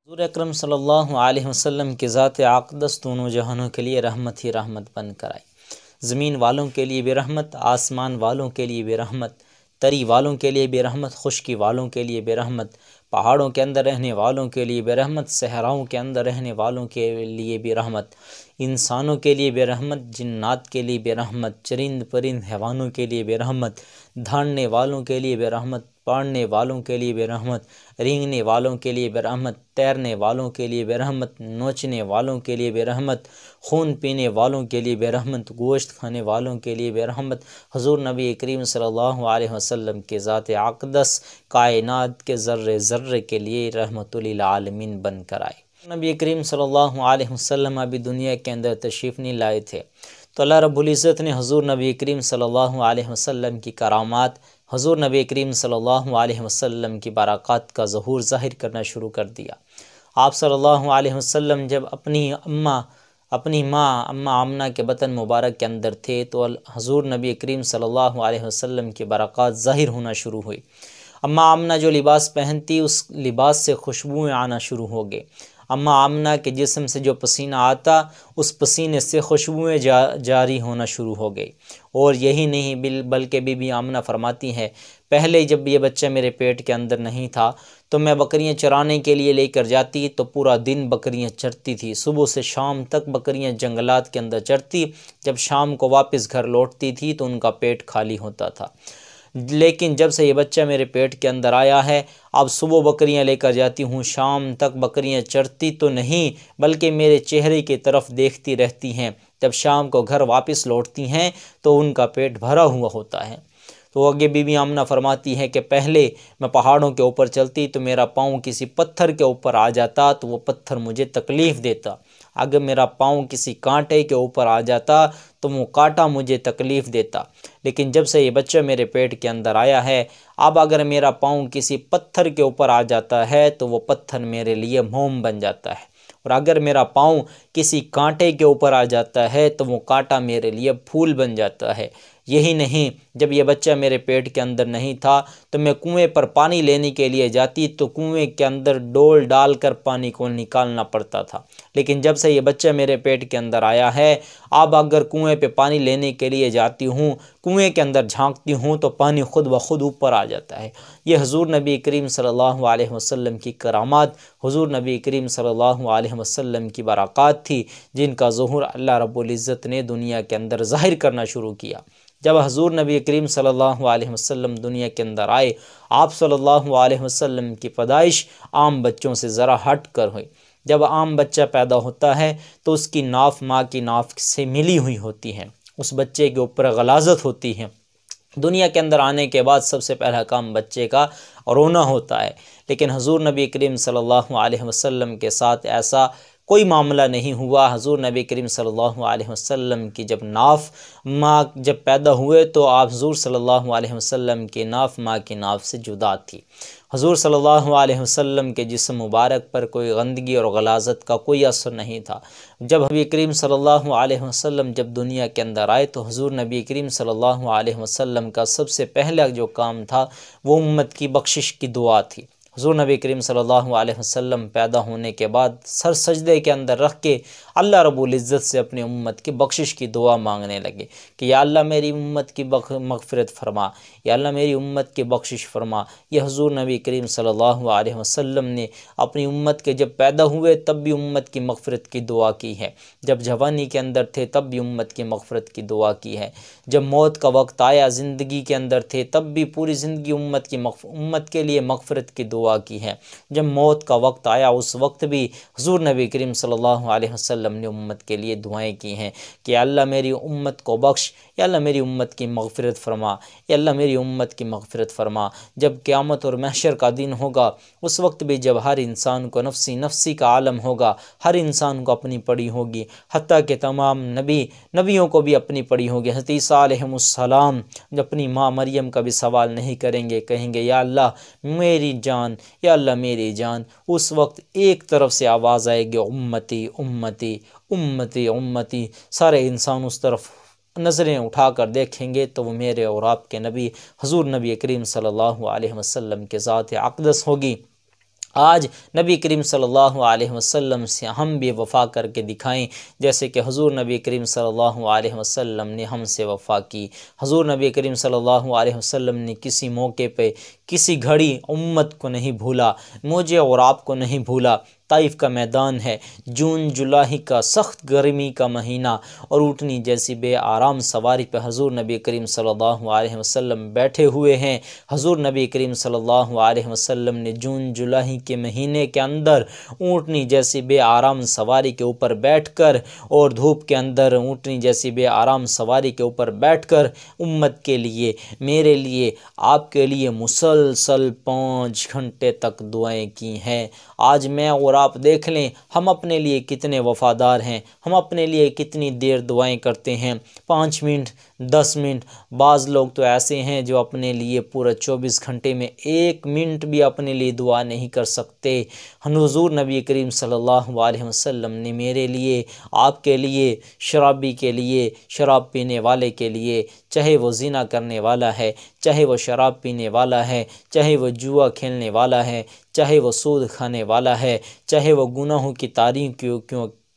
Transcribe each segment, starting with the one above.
حضور اکرم صلی اللہ علیہ وسلم کی ذات اقدس دونوں جہانوں کے لیے رحمت ہی رحمت بن کر آئی۔ زمین والوں کے لیے بھی رحمت، آسمان والوں کے لیے بھی رحمت، تری والوں کے لیے بھی رحمت، خشکی والوں کے لیے بھی رحمت، پہاڑوں کے اندر رہنے والوں کے لیے بھی رحمت، صحراؤں کے اندر رہنے والوں کے لیے بھی رحمت، انسانوں کے لیے بھی رحمت، جنات کے لیے بھی رحمت، چرند پرند حیوانوں کے لیے بھی رحمت، دھاڑنے والوں کے لیے بھی رحمت، پاڑنے والوں کے لیے بھی رحمت، رینگنے والوں کے لیے بھی رحمت، تیرنے والوں کے لیے بھی رحمت، نوچنے والوں کے لیے بھی رحمت، خون پینے والوں کے لیے بھی رحمت، گوشت کھانے والوں کے لیے بھی رحمت۔ حضور نبی کریم صلی اللہ علیہ وسلم کے ذات اقدس کائنات کے ذرے ذرے کے لیے رحمت للعالمین بن کر آئے۔ نبی کریم صلی اللہ علیہ وسلم ابھی دنیا کے اندر تشریف نہیں لائے تھے، تو اللہ رب العزت نے حضور نبی کریم صلی اللہ علیہ وسلم کی کرامات، حضور نبی کریم صلی اللہ علیہ وسلم کی برکات کا ظہور ظاہر کرنا شروع کر دیا۔ آپ صلی اللہ علیہ وسلم جب اپنی ماں آمنہ کے بطن مبارک کے اندر تھے تو حضور نبی کریم صلی اللہ علیہ وسلم کی برکات ظاہر ہونا شروع ہوئی۔ آمنہ جو لباس پہنتی اس لباس سے خوشبوئیں آنا شروع ہو گئے۔ آمنہ کے جسم سے جو پسینہ آتا اس پسینے سے خوشبوئیں جاری ہونا شروع ہو گئی۔ اور یہی نہیں بلکہ بی بی آمنہ فرماتی ہیں، پہلے جب یہ بچہ میرے پیٹ کے اندر نہیں تھا تو میں بکریاں چرانے کے لیے لے کر جاتی تو پورا دن بکریاں چرتی تھی، صبح سے شام تک بکریاں جنگلات کے اندر چرتی، جب شام کو واپس گھر لوٹتی تھی تو ان کا پیٹ خالی ہوتا تھا۔ لیکن جب سے یہ بچہ میرے پیٹ کے اندر آیا ہے، اب صبح بکریاں لے کر جاتی ہوں، شام تک بکریاں چرتی تو نہیں بلکہ میرے چہرے کی طرف دیکھتی رہتی ہیں، جب شام کو گھر واپس لوٹتی ہیں تو ان کا پیٹ بھرا ہوا ہوتا ہے۔ تو آگے بی بی آمنہ فرماتی ہے کہ پہلے میں پہاڑوں کے اوپر چلتی تو میرا پاؤں کسی پتھر کے اوپر آ جاتا تو وہ پتھر مجھے تکلیف دیتا، اگر میرا پاؤں کسی کانٹے کے اوپر آ جاتا تو وہ کانٹا مجھے تکلیف دیتا، لیکن جب سے یہ بچہ میرے پیٹ کے اندر آیا ہے، اب اگر میرا پاؤں کسی پتھر کے اوپر آ جاتا ہے تو وہ پتھر میرے لیے موم بن جاتا ہے، اور اگر میرا پاؤں کسی کانٹے کے اوپر آ جاتا ہے تو وہ کانٹا میرے لیے پھول بن جاتا ہے۔ یہی نہیں، جب یہ بچہ میرے پیٹ کے اندر نہیں تھا تو میں کنویں پر پانی لینے کے لیے جاتی تو کنویں کے اندر ڈول ڈال کر پانی کو نکالنا پڑتا تھا، لیکن جب سے یہ بچہ میرے پیٹ کے اندر آیا ہے، اب اگر کنویں پہ پانی لینے کے لیے جاتی ہوں، کنویں کے اندر جھانکتی ہوں تو پانی خود بخود اوپر آ جاتا ہے۔ یہ حضور نبی کریم صلی اللہ علیہ وسلم کی کرامات، حضور نبی کریم صلی اللہ علیہ وسلم کی برکات تھی، جن کا ظہور اللہ رب العزت نے دنیا کے اندر ظاہر کرنا شروع کیا۔ جب حضور نبی کریم صلی اللہ علیہ وسلم دنیا کے اندر آئے، آپ صلی اللہ علیہ وسلم کی پیدائش عام بچوں سے ذرا ہٹ کر ہوئی۔ جب عام بچہ پیدا ہوتا ہے تو اس کی ناف ماں کی ناف سے ملی ہوئی ہوتی ہے، اس بچے کے اوپر غلاظت ہوتی ہے۔ دنیا کے اندر آنے کے بعد سب سے پہلا کام بچے کا رونا ہوتا ہے، لیکن حضور نبی کریم صلی اللہ علیہ وسلم کے ساتھ ایسا کوئی معاملہ نہیں ہوا۔ حضور نبی کریم صلی اللہ علیہ وسلم کی جب ناف ماں جب پیدا ہوئے تو آپ حضور صلی اللہ علیہ وسلم کی ناف ماں کی ناف سے جدا تھی۔ حضور صلی اللہ علیہ وسلم کے جسم مبارک پر کوئی گندگی اور غلاظت کا کوئی اثر نہیں تھا۔ جب نبی کریم صلی اللہ علیہ وسلم جب دنیا کے اندر آئے تو حضور نبی کریم صلی اللہ علیہ وسلم کا سب سے پہلا جو کام تھا وہ امت کی بخشش کی دعا تھی۔ حضور نبی کریم صلی اللہ علیہ وسلم پیدا ہونے کے بعد سر سجدے کے اندر رکھ کے اللہ رب العزت سے اپنی امت کی بخشش کی دعا مانگنے لگے کہ یا اللہ میری امت کی مغفرت فرما، یا اللہ میری امت کی بخشش فرما۔ یہ حضور نبی کریم صلی اللہ علیہ وسلم نے اپنی امت کے جب پیدا ہوئے تب بھی امت کی مغفرت کی دعا کی ہے، جب جوانی کے اندر تھے تب بھی امت کی مغفرت کی دعا کی ہے، جب موت کا وقت آیا زندگی کے اندر تھے تب بھی پوری زندگی امت کے لیے مغفرت کی دعا کی ہے، جب موت کا وقت آیا اس وقت بھی حضور نبی کریم صلی اللہ علیہ وسلم نے امت کے لیے دعائیں کی ہیں کہ اللہ میری امت کو بخش، یا اللہ میری امت کی مغفرت فرما، یا اللہ میری امت کی مغفرت فرما۔ جب قیامت اور محشر کا دن ہوگا اس وقت بھی جب ہر انسان کو نفسی نفسی کا عالم ہوگا، ہر انسان کو اپنی پڑی ہوگی، حتیٰ کہ تمام نبیوں کو بھی اپنی پڑی ہوگی۔ حضرت عیسیٰ علیہ السلام اپنی ماں مریم کا بھی سوال نہیں کریں گے، کہیں گے یا اللہ میری جان، یا اللہ میری جان۔ اس وقت ایک طرف سے آواز آئے گی امتی امتی امتی امتی، سارے انسان اس طرف نظریں اٹھا کر دیکھیں گے تو وہ میرے اور آپ کے نبی حضور نبی کریم صلی اللہ علیہ وسلم کے ذات اقدس ہوگی۔ آج نبی کریم صلی اللہ علیہ وسلم سے ہم بھی وفا کر کے دکھائیں، جیسے کہ حضور نبی کریم صلی اللہ علیہ وسلم نے ہم سے وفا کی۔ حضور نبی کریم صلی اللہ علیہ وسلم نے کسی موقع پہ، کسی گھڑی امت کو نہیں بھولا، مجھے اور آپ کو نہیں بھولا۔ طائف کا میدان ہے، جون جولائی کا سخت گرمی کا مہینہ، اور اونٹنی جیسی بے آرام سواری پہ حضور نبی کریم صلی اللہ علیہ وسلم بیٹھے ہوئے ہیں۔ حضور نبی کریم صلی اللہ علیہ وسلم نے جون جولائی کے مہینے کے اندر اونٹنی جیسی بے آرام سواری کے اوپر بیٹھ کر، اور دھوپ کے اندر اونٹنی جیسی بے آرام سواری کے اوپر بیٹھ کر امت کے لیے، میرے لیے، آپ کے لیے مسلسل 5 گھنٹے تک دعائیں کی ہیں۔ آج میں اور آپ دیکھ لیں ہم اپنے لیے کتنے وفادار ہیں، ہم اپنے لیے کتنی دیر دعائیں کرتے ہیں، 5 منٹ، 10 منٹ۔ بعض لوگ تو ایسے ہیں جو اپنے لیے پورا 24 گھنٹے میں 1 منٹ بھی اپنے لیے دعا نہیں کر سکتے۔ حضور نبی کریم صلی اللہ علیہ وسلم نے میرے لیے، آپ کے لیے، شرابی کے لیے، شراب پینے والے کے لیے، چاہے وہ زنا کرنے والا ہے، چاہے وہ شراب پینے والا ہے، چاہے وہ جوا کھیلنے والا ہے، چاہے وہ سود کھانے والا ہے، چاہے وہ گناہوں کی تاریکیوں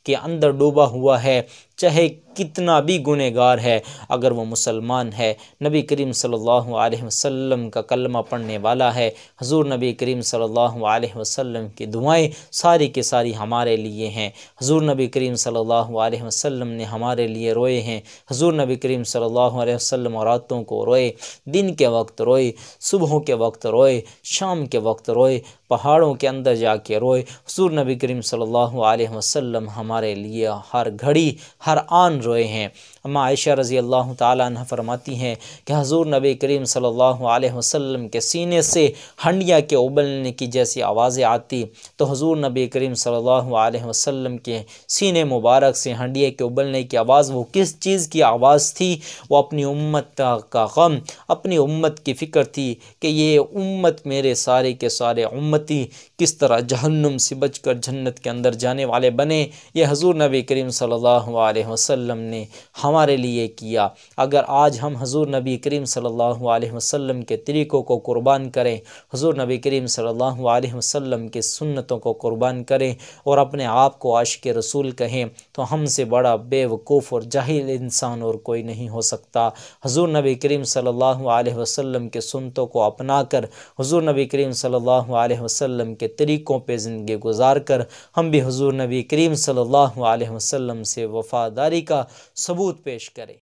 کے اندر ڈوبا ہوا ہے، چاہے کتنا بھی گنہگار ہے، اگر وہ مسلمان ہے، نبی کریم صلی اللہ علیہ وسلم کا کلمہ پڑھنے والا ہے، حضور نبی کریم صلی اللہ علیہ وسلم کی دعائیں ساری کی ساری ہمارے لیے ہیں۔ حضور نبی کریم صلی اللہ علیہ وسلم نے ہمارے لیے روئے ہیں۔ حضور نبی کریم صلی اللہ علیہ وسلم راتوں کو روئے، دن کے وقت روئے، صبحوں کے وقت روئے، شام کے وقت روئے، پہاڑوں کے اندر جا کے روئے۔ حضور نبی کریم صلی اللہ علیہ وسلم ہمارے لیے ہر گھڑی، ہر آن روئے ہیں۔ اما عائشہ رضی اللہ تعالیٰ عنہ فرماتی ہیں کہ حضور نبی کریم صلی اللہ علیہ وسلم کے سینے سے ہنڈیا کے ابلنے کی جیسی آوازیں آتی، تو حضور نبی کریم صلی اللہ علیہ وسلم کے سینے مبارک سے ہنڈیا کے ابلنے کی آواز وہ کس چیز کی آواز تھی؟ وہ اپنی امت کا غم، اپنی امت کی فکر تھی کہ یہ امت، میرے سارے کے سارے امتی کس طرح جہنم سے بچ کر جنت کے اندر جانے والے بنے۔ یہ حضور نبی کریم صلی اللہ علیہ وسلم نے ہمارے لیے کیا۔ اگر آج ہم حضور نبی کریم صلی اللہ علیہ وسلم کے طریقوں کو قربان کریں، حضور نبی کریم صلی اللہ علیہ وسلم کی سنتوں کو قربان کریں، اور اپنے آپ کو عاشق رسول کہیں، تو ہم سے بڑا بے وقوف اور جاہل انسان اور کوئی نہیں ہو سکتا۔ حضور نبی کریم صلی اللہ علیہ وسلم کے سنتوں کو اپنا کر، حضور نبی کریم صلی اللہ علیہ وسلم کے طریقوں پہ زندگی گزار کر، ہم بھی حضور نبی کریم صلی اللہ علیہ وسلم سے وفاداری کا ثبوت پیش کریں۔